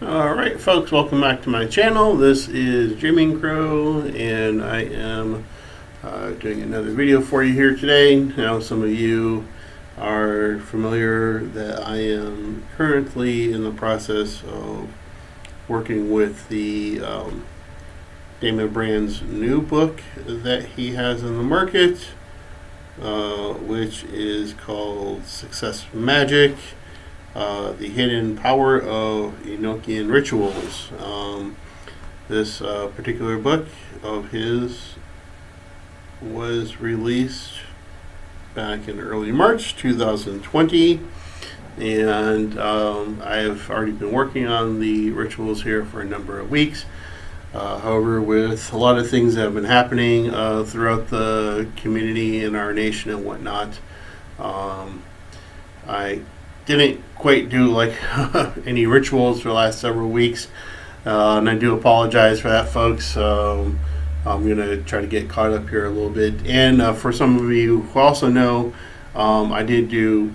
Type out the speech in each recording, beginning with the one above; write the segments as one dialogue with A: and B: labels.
A: Alright folks, welcome back to my channel. This is Dreaming Crow and I am doing another video for you here today. Now some of you are familiar that I am currently in the process of working with the Damon Brand's new book that he has in the market, which is called Success Magick. The Hidden Power of Enochian Rituals. This particular book of his was released back in early March 2020, and I've already been working on the rituals here for a number of weeks. However, with a lot of things that have been happening throughout the community in our nation and whatnot, I didn't quite do like any rituals for the last several weeks, and I do apologize for that, folks. I'm gonna try to get caught up here a little bit. And for some of you who also know, I did do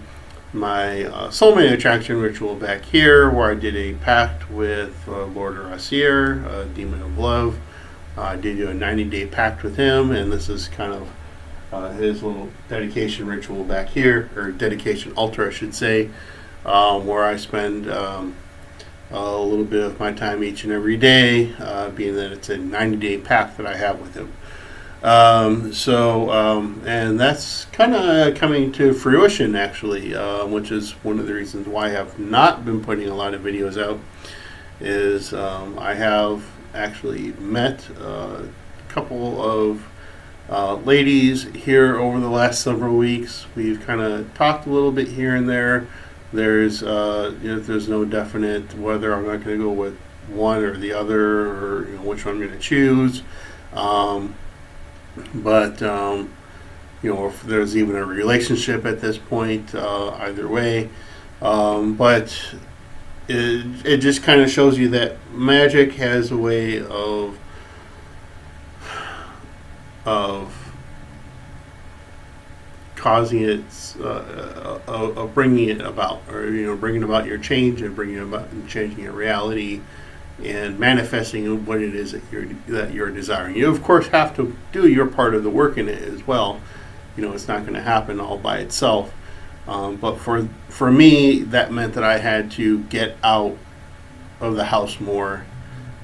A: my soulmate attraction ritual back here, where I did a pact with Lord Rassier, Demon of Love. I did do a 90-day pact with him, and this is kind of his little dedication ritual back here, or dedication altar, I should say, where I spend a little bit of my time each and every day, being that it's a 90-day pact that I have with him. And that's kind of coming to fruition, actually, which is one of the reasons why I have not been putting a lot of videos out, is I have actually met a couple of ladies here over the last several weeks. We've kind of talked a little bit here and there. There's there's no definite whether I'm not going to go with one or the other, or which one I'm going to choose. If there's even a relationship at this point, either way. But it just kind of shows you that magic has a way of causing it, of bringing it about, or bringing about your change, and bringing about and changing your reality, and manifesting what it is that you're desiring. You of course have to do your part of the work in it as well. It's not going to happen all by itself. But for me, that meant that I had to get out of the house more,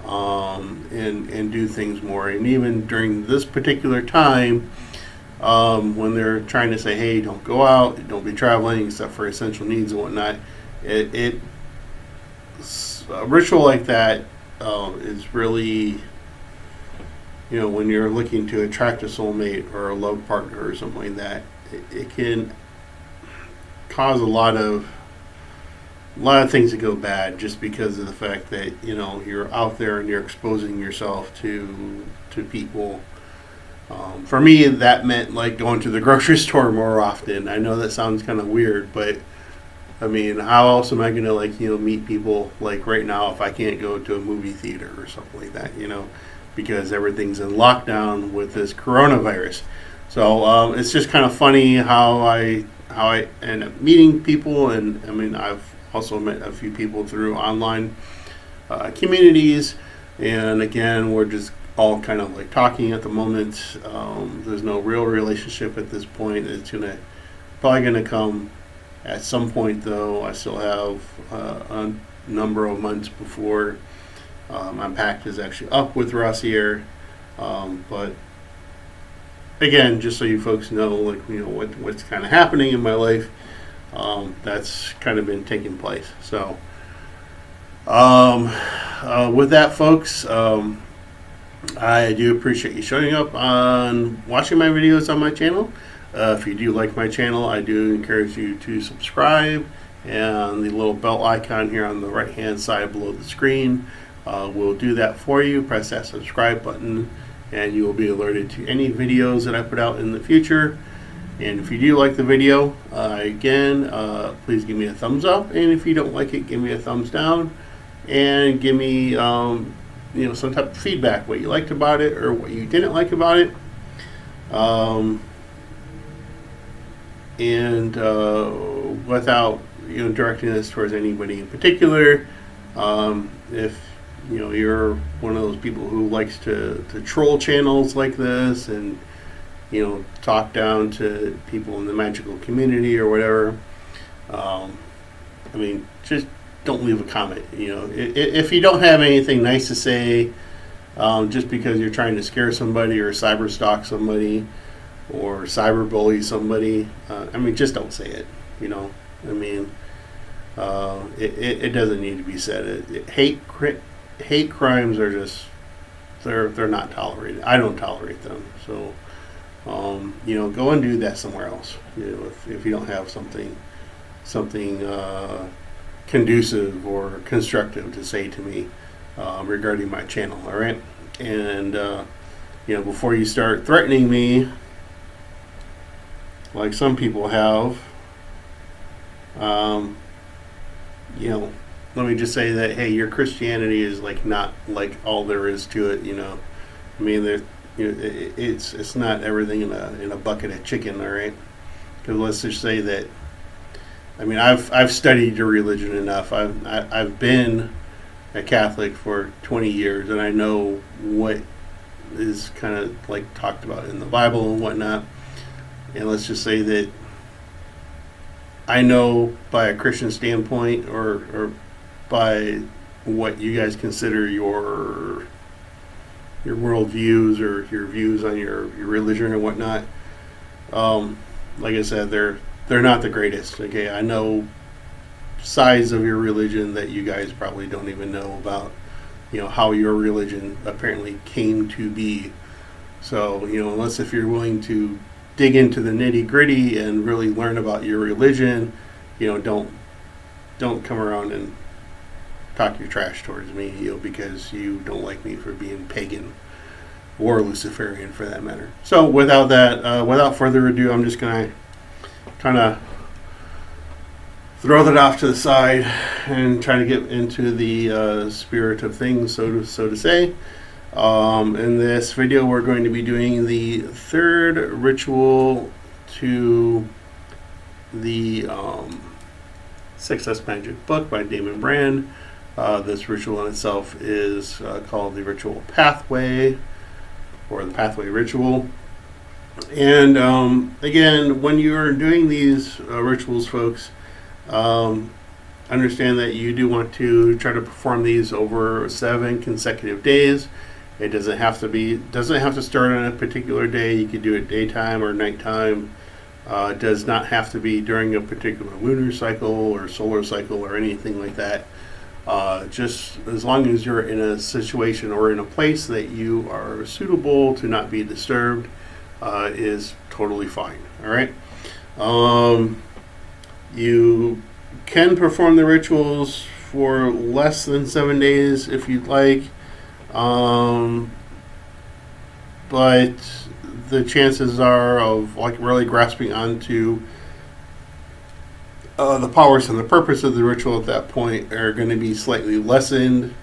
A: and do things more. And even during this particular time, when they're trying to say, hey, don't go out, don't be traveling except for essential needs and whatnot, a ritual like that is really, when you're looking to attract a soulmate or a love partner or something like that, it can cause a lot of things to go bad, just because of the fact that you're out there and you're exposing yourself to people. For me, that meant like going to the grocery store more often. I know that sounds kind of weird, but I mean, how else am I going to meet people like right now if I can't go to a movie theater or something like that? Because everything's in lockdown with this coronavirus. So it's just kind of funny how I end up meeting people, and I mean, I've also met a few people through online communities, and again, we're just all kind of like talking at the moment. There's no real relationship at this point. It's probably gonna come at some point, though. I still have a number of months before my pact is actually up with Rassier. But again, just so you folks know, what's kind of happening in my life, that's kind of been taking place. So with that, folks, I do appreciate you showing up on watching my videos on my channel. If you do like my channel, I do encourage you to subscribe, and the little bell icon here on the right hand side below the screen will do that for you. Press that subscribe button and you will be alerted to any videos that I put out in the future. And if you do like the video, again, please give me a thumbs up, and if you don't like it, give me a thumbs down, and give me some type of feedback, what you liked about it or what you didn't like about it. Without directing this towards anybody in particular, If you're one of those people who likes to troll channels like this and talk down to people in the magical community or whatever, just don't leave a comment. If you don't have anything nice to say, just because you're trying to scare somebody or cyber stalk somebody or cyber bully somebody, just don't say it. It doesn't need to be said. Hate crimes are just they're not tolerated. I don't tolerate them. So go and do that somewhere else. If you don't have something conducive or constructive to say to me regarding my channel. All right, and before you start threatening me, like some people have, let me just say that, hey, your Christianity is not like all there is to it. It's not everything in a bucket of chicken. All right, because let's just say that. I've studied your religion enough. I've been a Catholic for 20 years, and I know what is kind of talked about in the Bible and whatnot. And let's just say that I know by a Christian standpoint, or by what you guys consider your worldviews or your views on your religion or whatnot. Like I said, they're not the greatest. Okay, I know sides of your religion that you guys probably don't even know about. How your religion apparently came to be. So unless if you're willing to dig into the nitty gritty and really learn about your religion, don't come around and talk your trash towards me, because you don't like me for being pagan or Luciferian for that matter. So without further ado, I'm just gonna kind of throw that off to the side and try to get into the spirit of things, so to say. In this video, we're going to be doing the third ritual to the Success Magick book by Damon Brand. This ritual in itself is called the Ritual Pathway, or the Pathway Ritual. And again, when you're doing these rituals, folks, understand that you do want to try to perform these over 7 consecutive days. It doesn't have to start on a particular day. You could do it daytime or nighttime. It does not have to be during a particular lunar cycle or solar cycle or anything like that. Just as long as you're in a situation or in a place that you are suitable to not be disturbed, is totally fine. All right. You can perform the rituals for less than 7 days if you'd like, but the chances are of really grasping onto the powers and the purpose of the ritual at that point are going to be slightly lessened.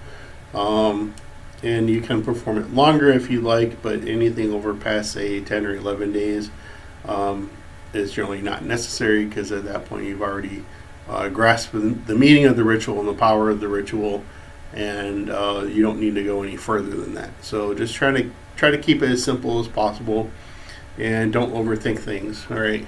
A: And you can perform it longer if you like, but anything over past, say, 10 or 11 days is generally not necessary, because at that point you've already grasped the meaning of the ritual and the power of the ritual, and you don't need to go any further than that. So just try to keep it as simple as possible, and don't overthink things. All right.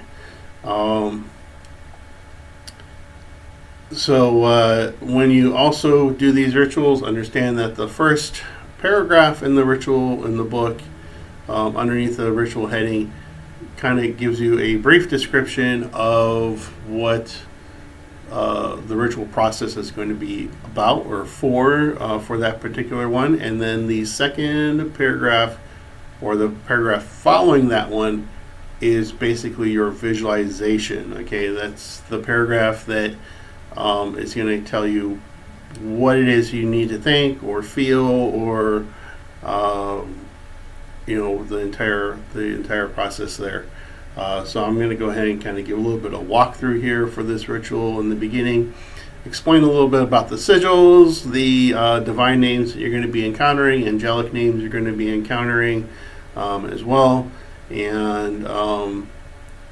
A: So when you also do these rituals, understand that the first paragraph in the ritual in the book, underneath the ritual heading, kind of gives you a brief description of what the ritual process is going to be about or for that particular one. And then the second paragraph, or the paragraph following that one, is basically your visualization. Okay, that's the paragraph that is going to tell you what it is you need to think or feel, or the entire process there. So I'm going to go ahead and kind of give a little bit of walkthrough here for this ritual in the beginning. Explain a little bit about the sigils, the divine names that you're going to be encountering, angelic names you're going to be encountering as well. And then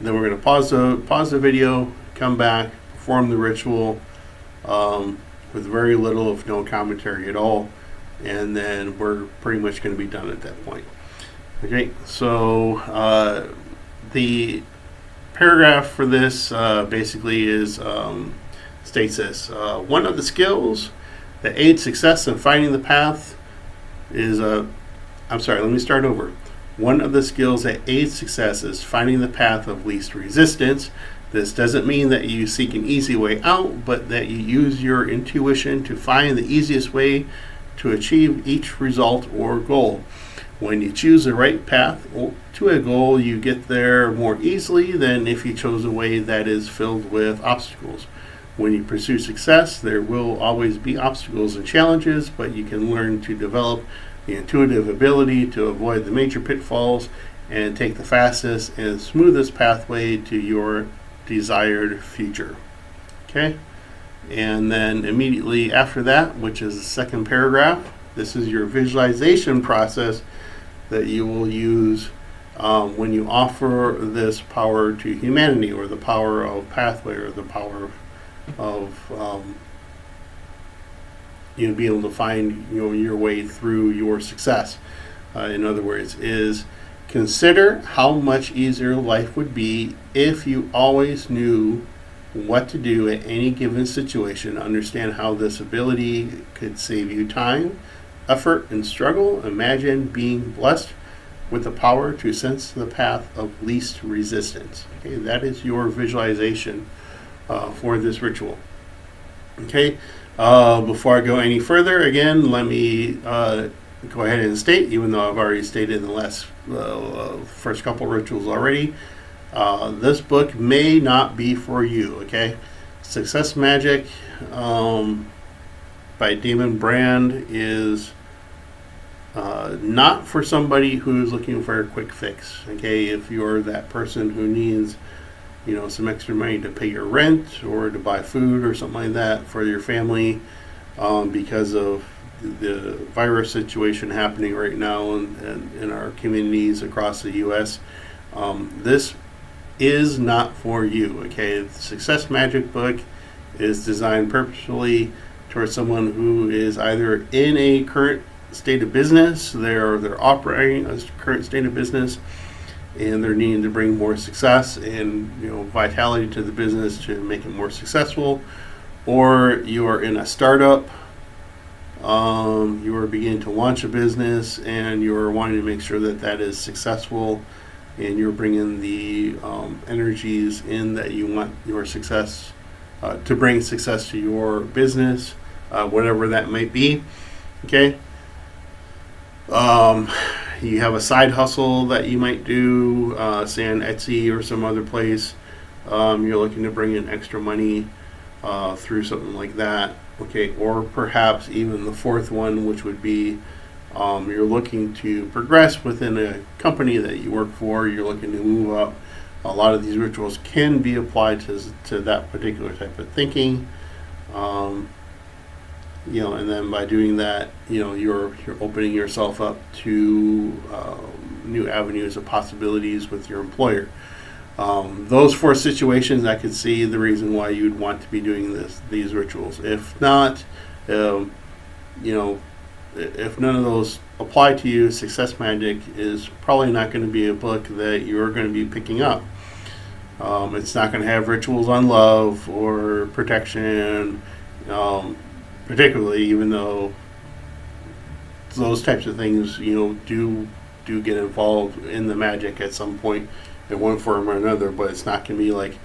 A: we're going to pause the video, come back, perform the ritual, with very little, if no commentary at all, and then we're pretty much going to be done at that point. Okay, so the paragraph for this basically is states this: one of the skills that aids success in finding the path is I'm sorry, let me start over. One of the skills that aids success is finding the path of least resistance. This doesn't mean that you seek an easy way out, but that you use your intuition to find the easiest way to achieve each result or goal. When you choose the right path to a goal, you get there more easily than if you chose a way that is filled with obstacles. When you pursue success, there will always be obstacles and challenges, but you can learn to develop the intuitive ability to avoid the major pitfalls and take the fastest and smoothest pathway to your desired future. Okay? And then immediately after that, which is the second paragraph, this is your visualization process that you will use when you offer this power to humanity, or the power of pathway, or the power of being able to find your way through your success. In other words, is consider how much easier life would be if you always knew what to do at any given situation. Understand how this ability could save you time, effort, and struggle. Imagine being blessed with the power to sense the path of least resistance. Okay, that is your visualization for this ritual. Okay, before I go any further, again, let me go ahead and state, even though I've already stated in the last first couple rituals already, this book may not be for you. Okay, Success Magick by Damon Brand is not for somebody who's looking for a quick fix. Okay, if you're that person who needs some extra money to pay your rent or to buy food or something like that for your family, because of the virus situation happening right now in our communities across the U.S., this is not for you. Okay, the Success Magick book is designed purposefully towards someone who is either in a current state of business, they're operating a current state of business, and they're needing to bring more success and vitality to the business to make it more successful, or you are in a startup, you are beginning to launch a business, and you are wanting to make sure that that is successful, and you're bringing the energies in that you want your success to bring success to your business, whatever that might be. Okay. You have a side hustle that you might do, say on Etsy or some other place. You're looking to bring in extra money through something like that. Okay, or perhaps even the fourth one, which would be you're looking to progress within a company that you work for. You're looking to move up. A lot of these rituals can be applied to that particular type of thinking. And then by doing that, you're opening yourself up to new avenues of possibilities with your employer. Those four situations, I could see the reason why you'd want to be doing these rituals. If not, if none of those apply to you, Success Magick is probably not going to be a book that you're going to be picking up. It's not going to have rituals on love or protection, particularly, even though those types of things, do get involved in the magic at some point in one form or another, but it's not going to be like,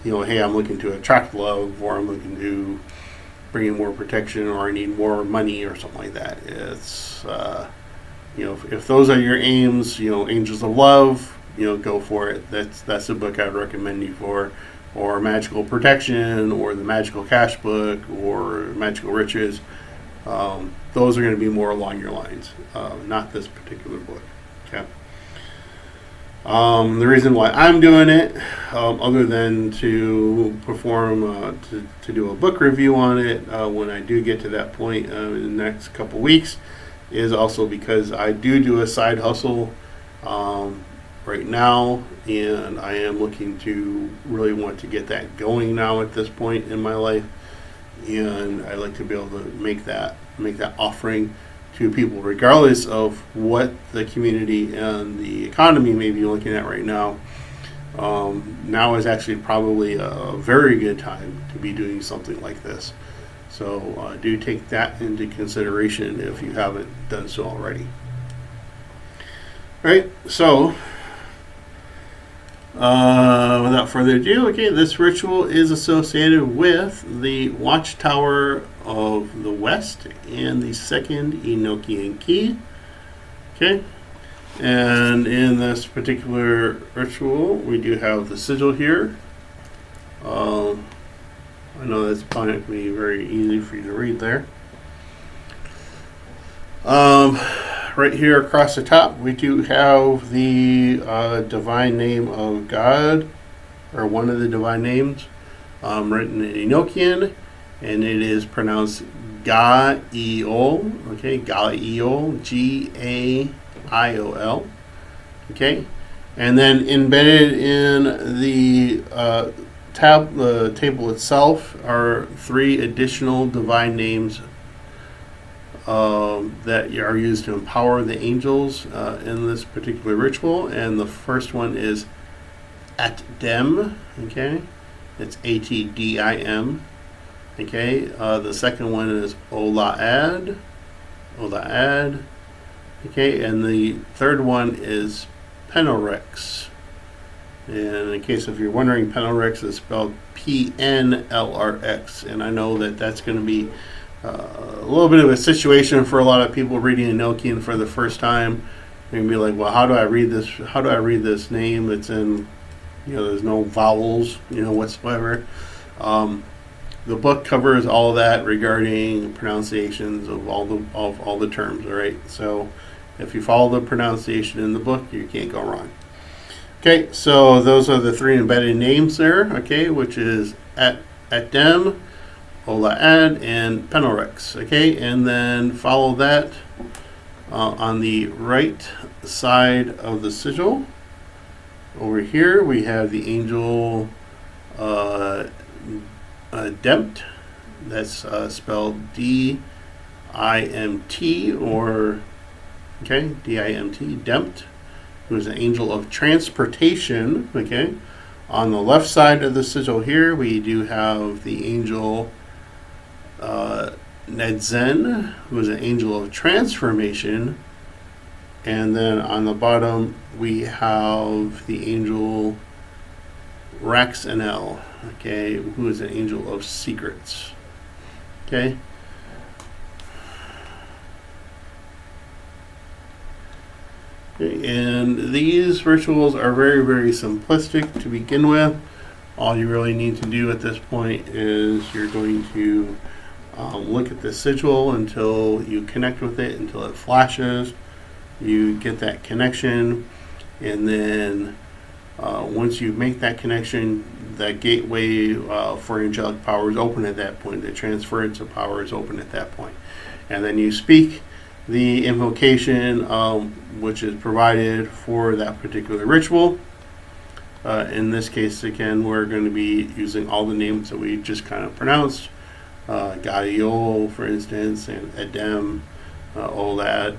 A: hey, I'm looking to attract love, or I'm looking to bring in more protection, or I need more money or something like that. It's, if those are your aims, Angels of Love, go for it. That's the book I'd recommend you for. Or Magical Protection, or the Magical Cash Book, or Magical Riches. Those are going to be more along your lines, not this particular book. Okay. The reason why I'm doing it, other than to perform, to do a book review on it when I do get to that point in the next couple weeks, is also because I do a side hustle right now, and I am looking to really want to get that going now at this point in my life. and I like to be able to make that offering to people, regardless of what the community and the economy may be looking at right now. Now is actually probably a very good time to be doing something like this. So do take that into consideration if you haven't done so already. All right, so without further ado, okay, this ritual is associated with the Watchtower of the West and the second Enochian key. Okay, and in this particular ritual, we do have the sigil here. I know that's probably not going to be very easy for you to read there. Right here across the top, we do have the divine name of God, or one of the divine names, written in Enochian, and it is pronounced Ga-Eol, okay, Ga-Eol, G-A-I-O-L, okay, and then embedded in the table itself are 3 additional divine names that are used to empower the angels in this particular ritual. And the first one is Atdim, okay? It's A-T-D-I-M, okay? The second one is Olaad, okay? And the third one is Penelrex. And in case if you're wondering, Penelrex is spelled P-N-L-R-X. And I know that that's going to be a little bit of a situation for a lot of people reading Enochian for the first time. They're gonna be like, well, how do I read this? How do I read this name? It's in, there's no vowels, whatsoever. The book covers all of that regarding pronunciations of all the terms. All right, so if you follow the pronunciation in the book, you can't go wrong. Okay, so those are the 3 embedded names there. Okay, which is Atdim, Olaad, and Penelrex, okay, and then follow that on the right side of the sigil. Over here we have the angel Demt, that's spelled D-I-M-T, or, okay, D-I-M-T, Demt, who is an angel of transportation, okay. On the left side of the sigil here, we do have the angel Nedzen, who is an angel of transformation, and then on the bottom we have the angel Raxanel, okay, who is an angel of secrets. Okay. And these rituals are very, very simplistic to begin with. All you really need to do at this point is you're going to look at the sigil until you connect with it, until it flashes. You get that connection, and then once you make that connection, that gateway for angelic power is open at that point. The transference of power is open at that point. And then you speak the invocation which is provided for that particular ritual. In this case, again, we're going to be using all the names that we just kind of pronounced. Gadiol, for instance, and Edem, Olaad,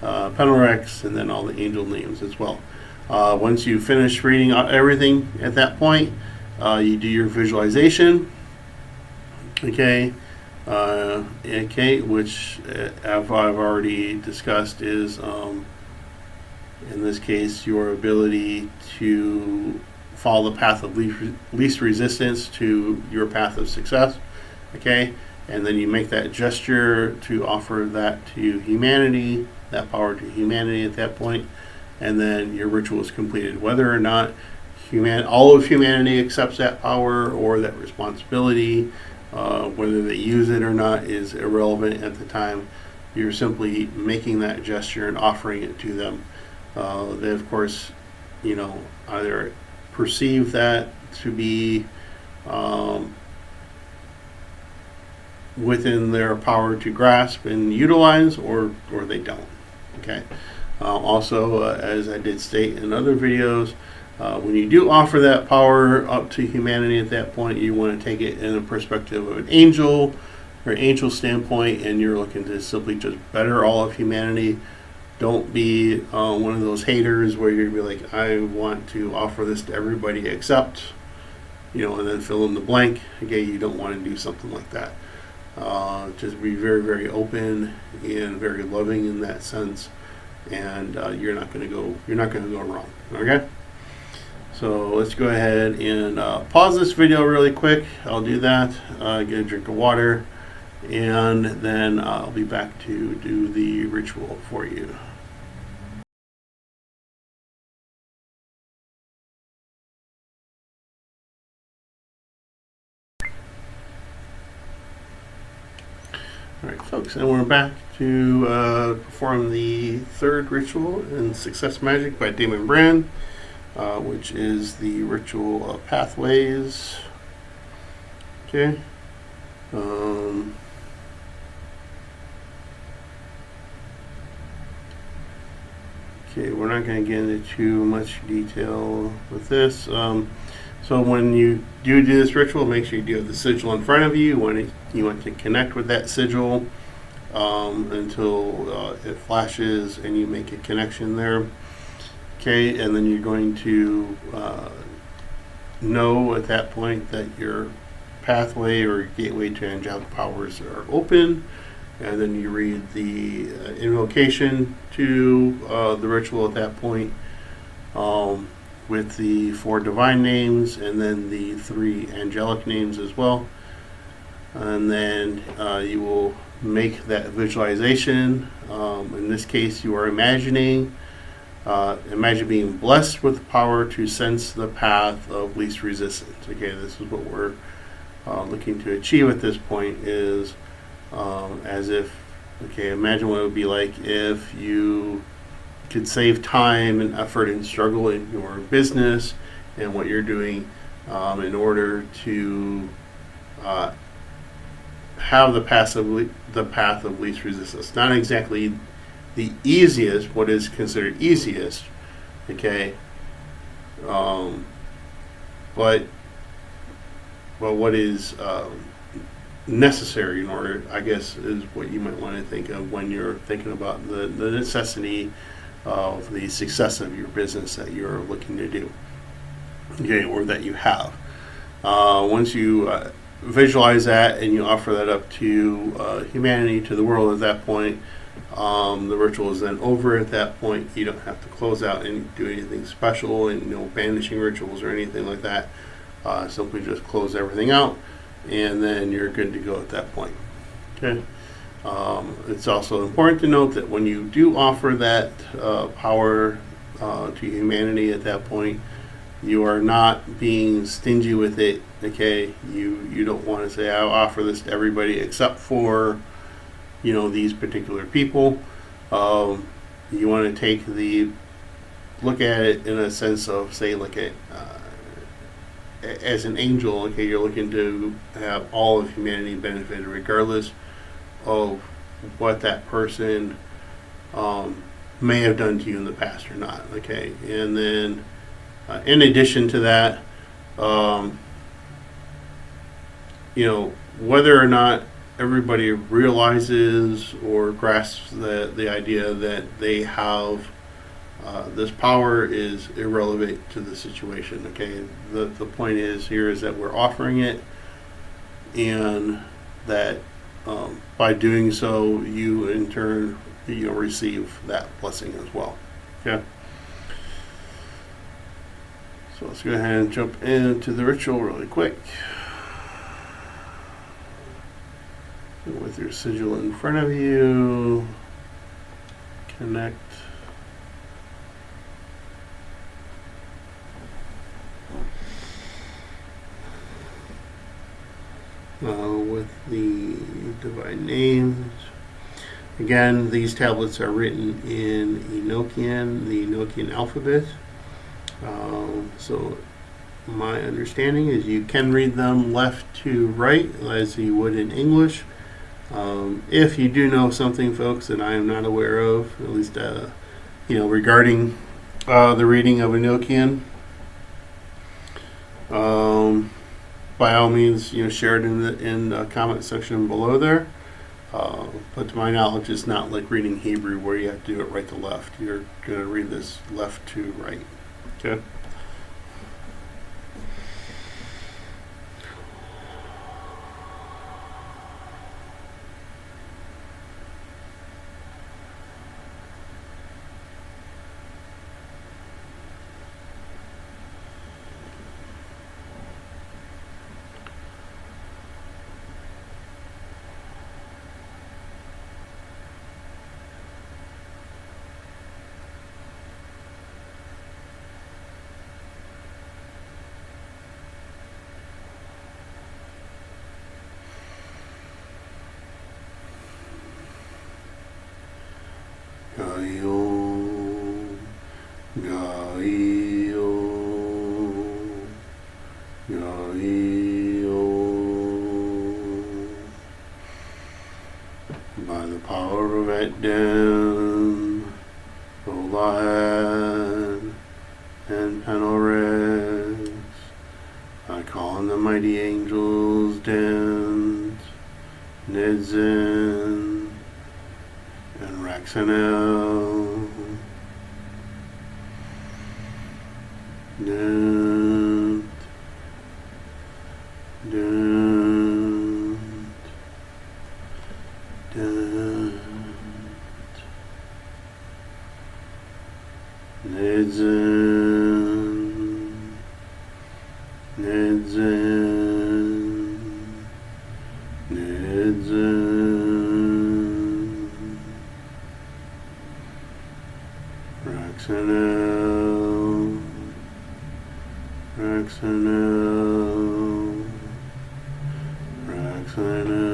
A: Penelrex, and then all the angel names as well. Once you finish reading everything at that point, you do your visualization. Okay. Which I've already discussed is, in this case, your ability to follow the path of least resistance to your path of success. Okay, and then you make that gesture to offer that to humanity, that power to humanity at that point, and then your ritual is completed. Whether or not all of humanity accepts that power or that responsibility, whether they use it or not is irrelevant at the time. You're simply making that gesture and offering it to them. They, of course, either perceive that to be within their power to grasp and utilize, or they don't. Okay. Also, as I did state in other videos, When you do offer that power up to humanity at that point, you want to take it in a perspective of an angel or angel standpoint, and you're looking to simply just better all of humanity. Don't be one of those haters where you're going to be like, I want to offer this to everybody except, and then fill in the blank. Okay, you don't want to do something like that. Just be very, very open and very loving in that sense, and you're not going to go wrong. Okay. So let's go ahead and pause this video really quick. I'll do that. Get a drink of water, and then I'll be back to do the ritual for you. All right, folks, and we're back to perform the third ritual in Success Magick by Damon Brand, which is the ritual of pathways. Okay. Okay, we're not going to get into too much detail with this. So when you do this ritual, make sure you do have the sigil in front of you. You want to connect with that sigil until it flashes and you make a connection there. Okay, and then you're going to know at that point that your pathway or gateway to angelic powers are open, and then you read the invocation to the ritual at that point with the 4 divine names and then the 3 angelic names as well. And then you will make that visualization. In this case, you are imagine being blessed with the power to sense the path of least resistance. Okay, this is what we're looking to achieve at this point, is as if, imagine what it would be like if you could save time and effort and struggle in your business and what you're doing in order to have the path of least resistance. Not exactly the easiest, what is considered easiest, okay, but what is necessary in order, I guess, is what you might want to think of when you're thinking about the necessity of the success of your business that you're looking to do, okay, or that you have. Once you visualize that and you offer that up to humanity, to the world at that point, the ritual is then over at that point. You don't have to close out and do anything special, and no banishing rituals or anything like that. Simply just close everything out, and then you're good to go at that point. Okay. It's also important to note that when you do offer that power to humanity at that point, you are not being stingy with it. Okay, you don't want to say, I'll offer this to everybody except for these particular people. You want to look at it in a sense of, say, like as an angel. Okay, you're looking to have all of humanity benefited regardless of what that person may have done to you in the past or not. Okay, and then in addition to that, whether or not everybody realizes or grasps the idea that they have this power is irrelevant to the situation. Okay, the point is that we're offering it, and that by doing so, you in turn receive that blessing as well. Okay. So let's go ahead and jump into the ritual really quick. With your sigil in front of you, connect. With the divine names. Again, these tablets are written in Enochian, the Enochian alphabet. So my understanding is you can read them left to right as you would in English. If you do know something, folks, that I am not aware of, at least regarding the reading of Enochian, By all means, share it in the comment section below there. But to my knowledge, it's not like reading Hebrew where you have to do it right to left. You're going to read this left to right. Okay. Gaio, Gaio, Gaio. By the power of Etdan, Olad, and Penores, I call on the mighty angels, Dens, Nidzin, and Raxanel. Dent, dent, dent. Nidzin, Nidzin, Nidzin. Raxanel, Raxanel, Raxanel.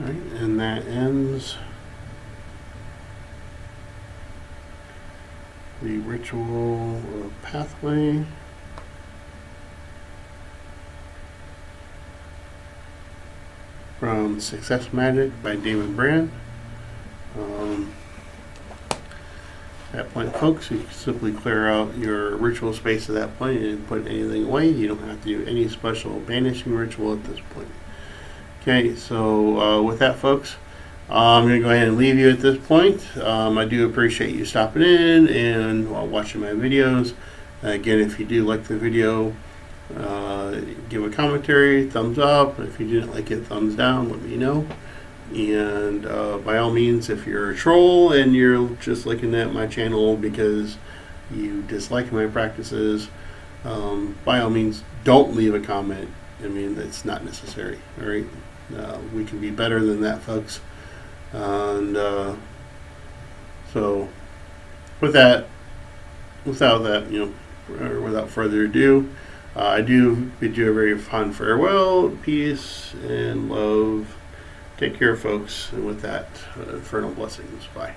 A: All right, and that ends the ritual pathway. From Success Magick by Damon Brand. That point, folks, you can simply clear out your ritual space of that point and put anything away. You don't have to do any special banishing ritual at this point. Okay, so with that, folks, I'm going to go ahead and leave you at this point. I do appreciate you stopping in and watching my videos. Again, if you do like the video, give a commentary, thumbs up. If you didn't like it, thumbs down, let me know. And by all means, if you're a troll and you're just looking at my channel because you dislike my practices, by all means, don't leave a comment. I mean, that's not necessary. All right, we can be better than that, folks. And so, without further ado, I do bid you a very fond farewell, peace, and love. Take care, folks, and with that, infernal blessings. Bye.